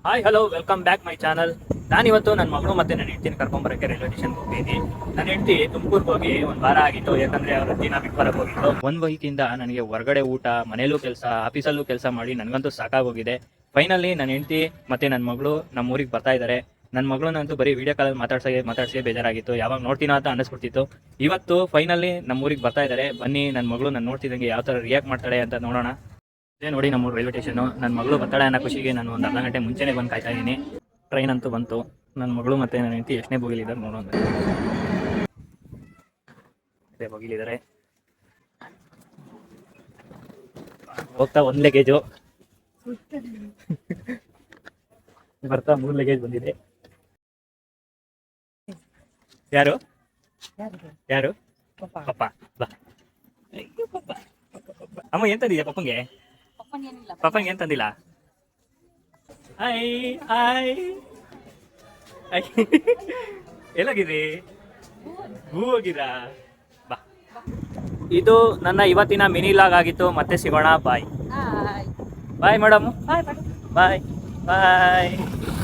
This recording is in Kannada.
Hi hello welcome back my channel. ನಾನಿವತ್ತು ನನ್ನ ಮಗಳು ಮತ್ತೆ ನನ್ನ ಹೆಂಡತಿನ ಕರ್ಕೊಂಬರಕ್ಕೆ ರೈಲ್ವೆ ಸ್ಟೇಷನ್ ಹೋಗ್ತೀನಿ. ನನ್ನ ಹೆಂಡತಿ ತುಮಕೂರ್ಗೆ ಹೋಗಿ ಒಂದು ವಾರ ಆಗಿತ್ತು, ಯಾಕಂದ್ರೆ ಅವ್ರ ದಿನ ಬಿಟ್ಟು ಬರಕ್ಕೆ ಹೋಗಿತ್ತು. ಒಂದು ವೀಕಿಂದ ನನಗೆ ಹೊರಗಡೆ ಊಟ, ಮನೇಲೂ ಕೆಲಸ, ಆಫೀಸಲ್ಲೂ ಕೆಲಸ ಮಾಡಿ ನನಗಂತೂ ಸಾಕಾಗೋಗಿದೆ. ಫೈನಲಿ ನನ್ನ ಹೆಂಡತಿ ಮತ್ತೆ ನನ್ನ ಮಗಳು ನಮ್ಮ ಊರಿಗೆ ಬರ್ತಾ ಇದ್ದಾರೆ. ನನ್ನ ಮಗಳನ್ನಂತೂ ಬರೀ ವಿಡಿಯೋ ಕಾಲಲ್ಲಿ ಮಾತಾಡ್ಸೇ ಬೇಜಾರಾಗಿತ್ತು, ಯಾವಾಗ ನೋಡ್ತೀನೋ ಅಂತ ಅನ್ನಿಸ್ಬಿಡ್ತಿತ್ತು. ಇವತ್ತು ಫೈನಲಿ ನಮ್ಮ ಊರಿಗೆ ಬರ್ತಾ ಇದ್ದಾರೆ. ಬನ್ನಿ ನನ್ನ ಮಗಳು ನಾನು ನೋಡ್ತಿದ್ದಂಗೆ ಯಾವ ಥರ ರಿಯಾಕ್ಟ್ ಮಾಡ್ತಾಳೆ ಅಂತ ನೋಡೋಣ. ಇದೇ ನೋಡಿ ನಮ್ಮ ರೈಲ್ವೆ ಸ್ಟೇಷನು. ನನ್ನ ಮಗಳು ಬರ್ತಾಳೆ ಅನ್ನೋ ಖುಷಿಗೆ ನಾನು ಒಂದು ಅರ್ಧ ಗಂಟೆ ಮುಂಚೆನೇ ಬಂದು ಕಾಯ್ತಾ ಇದ್ದೀನಿ. ಟ್ರೈನ್ ಅಂತೂ ಬಂತು. ನನ್ನ ಮಗಳು ಮತ್ತೆ ನನ್ನ ಹೆಂಡತಿ ಎಷ್ಟನೇ ಬೋಗಿಲಿದ್ದಾರೆ ನೋಡೋಣ. ಅದೇ ಬೋಗಿಲಿದ್ದಾರೆ. ಹೋಗ್ತಾ ಒಂದು ಲಗೇಜು, ಬರ್ತಾ 3 ಲಗೇಜ್ ಬಂದಿದೆ. ಯಾರು ಯಾರು ಪಪ್ಪ ಬಾ. ಅಯ್ಯೋ ಪಪ್ಪ. ಅಮ್ಮ ಏನ್ ತಂದಿದ್ಯಾ ಪಪ್ಪಂಗೆ? ಪಪ್ಪಂಗೆ ಏನ್ ತಂದಿಲ್ಲ? Hi hi. ಎಲ್ಲೋಗಿದ್ರಿ? ಹೂ ಹೋಗಿದ್ರಾ? ಬಾ. ಇದು ನನ್ನ ಇವತ್ತಿನ ಮಿನಿ ಲಾಗ್ ಆಗಿತ್ತು. ಮತ್ತೆ ಸಿಗೋಣ. ಬಾಯ್ ಬಾಯ್ ಮೇಡಮ್. ಬಾಯ್ ಬಾಯ್.